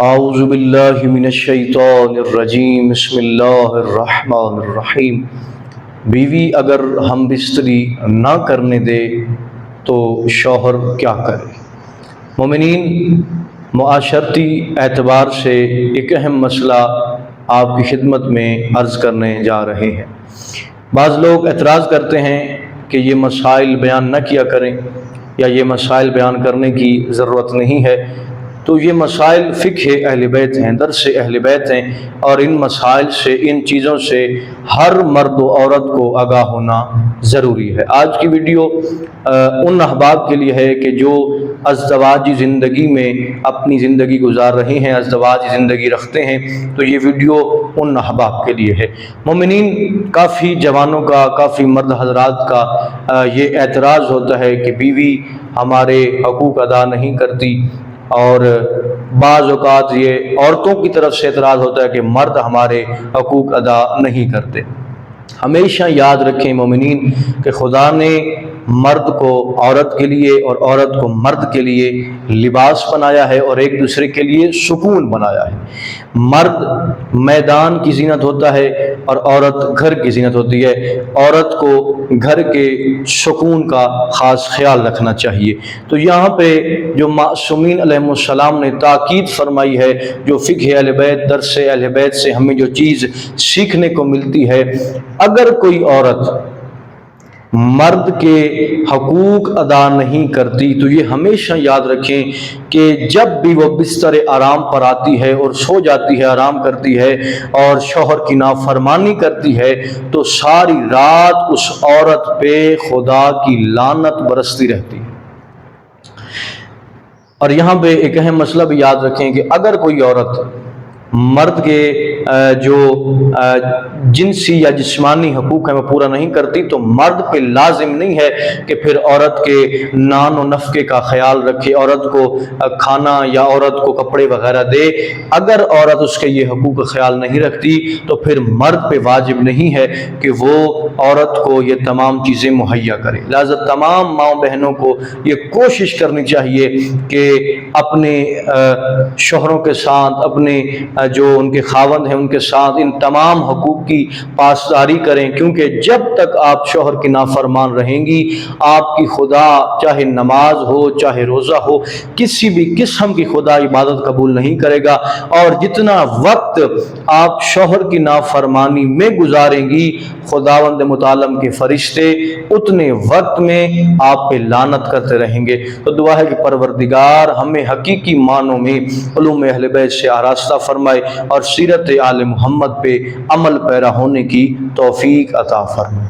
اعوذ باللہ من الشیطان الرجیم بسم اللہ الرحمن الرحیم۔ بیوی اگر ہم بستری نہ کرنے دے تو شوہر کیا کرے؟ مومنین، معاشرتی اعتبار سے ایک اہم مسئلہ آپ کی خدمت میں عرض کرنے جا رہے ہیں۔ بعض لوگ اعتراض کرتے ہیں کہ یہ مسائل بیان نہ کیا کریں یا یہ مسائل بیان کرنے کی ضرورت نہیں ہے۔ تو یہ مسائل فقہ اہل بیت ہیں، درس اہل بیت ہیں، اور ان مسائل سے، ان چیزوں سے ہر مرد و عورت کو آگاہ ہونا ضروری ہے۔ آج کی ویڈیو ان احباب کے لیے ہے کہ جو ازدواجی زندگی میں اپنی زندگی گزار رہے ہیں، ازدواجی زندگی رکھتے ہیں، تو یہ ویڈیو ان احباب کے لیے ہے۔ مومنین، کافی جوانوں کا، کافی مرد حضرات کا یہ اعتراض ہوتا ہے کہ بیوی ہمارے حقوق ادا نہیں کرتی، اور بعض اوقات یہ عورتوں کی طرف سے اعتراض ہوتا ہے کہ مرد ہمارے حقوق ادا نہیں کرتے۔ ہمیشہ یاد رکھیں مومنین کہ خدا نے مرد کو عورت کے لیے اور عورت کو مرد کے لیے لباس بنایا ہے اور ایک دوسرے کے لیے سکون بنایا ہے۔ مرد میدان کی زینت ہوتا ہے اور عورت گھر کی زینت ہوتی ہے۔ عورت کو گھر کے سکون کا خاص خیال رکھنا چاہیے۔ تو یہاں پہ جو معصومین علیہ السلام نے تاکید فرمائی ہے، جو فقہ اہل بیت، درس اہل بیت سے ہمیں جو چیز سیکھنے کو ملتی ہے، اگر کوئی عورت مرد کے حقوق ادا نہیں کرتی تو یہ ہمیشہ یاد رکھیں کہ جب بھی وہ بستر آرام پر آتی ہے اور سو جاتی ہے، آرام کرتی ہے اور شوہر کی نافرمانی کرتی ہے، تو ساری رات اس عورت پہ خدا کی لعنت برستی رہتی ہے۔ اور یہاں پہ ایک اہم مسئلہ بھی یاد رکھیں کہ اگر کوئی عورت مرد کے جو جنسی یا جسمانی حقوق ہیں وہ پورا نہیں کرتی تو مرد پہ لازم نہیں ہے کہ پھر عورت کے نان و نفقے کا خیال رکھے، عورت کو کھانا یا عورت کو کپڑے وغیرہ دے۔ اگر عورت اس کے یہ حقوق کا خیال نہیں رکھتی تو پھر مرد پہ واجب نہیں ہے کہ وہ عورت کو یہ تمام چیزیں مہیا کرے۔ لہذا تمام ماں بہنوں کو یہ کوشش کرنی چاہیے کہ اپنے شوہروں کے ساتھ، اپنے جو ان کے خاوند ہیں ان کے ساتھ ان تمام حقوق کی پاسداری کریں، کیونکہ جب تک آپ شوہر کی نافرمان رہیں گی، آپ کی خدا چاہے نماز ہو، چاہے روزہ ہو، کسی بھی قسم کی خدا عبادت قبول نہیں کرے گا۔ اور جتنا وقت آپ شوہر کی نافرمانی میں گزاریں گی، خداوند متعال کے فرشتے اتنے وقت میں آپ پہ لعنت کرتے رہیں گے۔ تو دعا ہے کہ پروردگار ہمیں حقیقی معنوں میں علوم اہل بیت سے آراستہ فرمائے اور سیرت آل محمد پہ عمل پیرا ہونے کی توفیق عطا فرمائے۔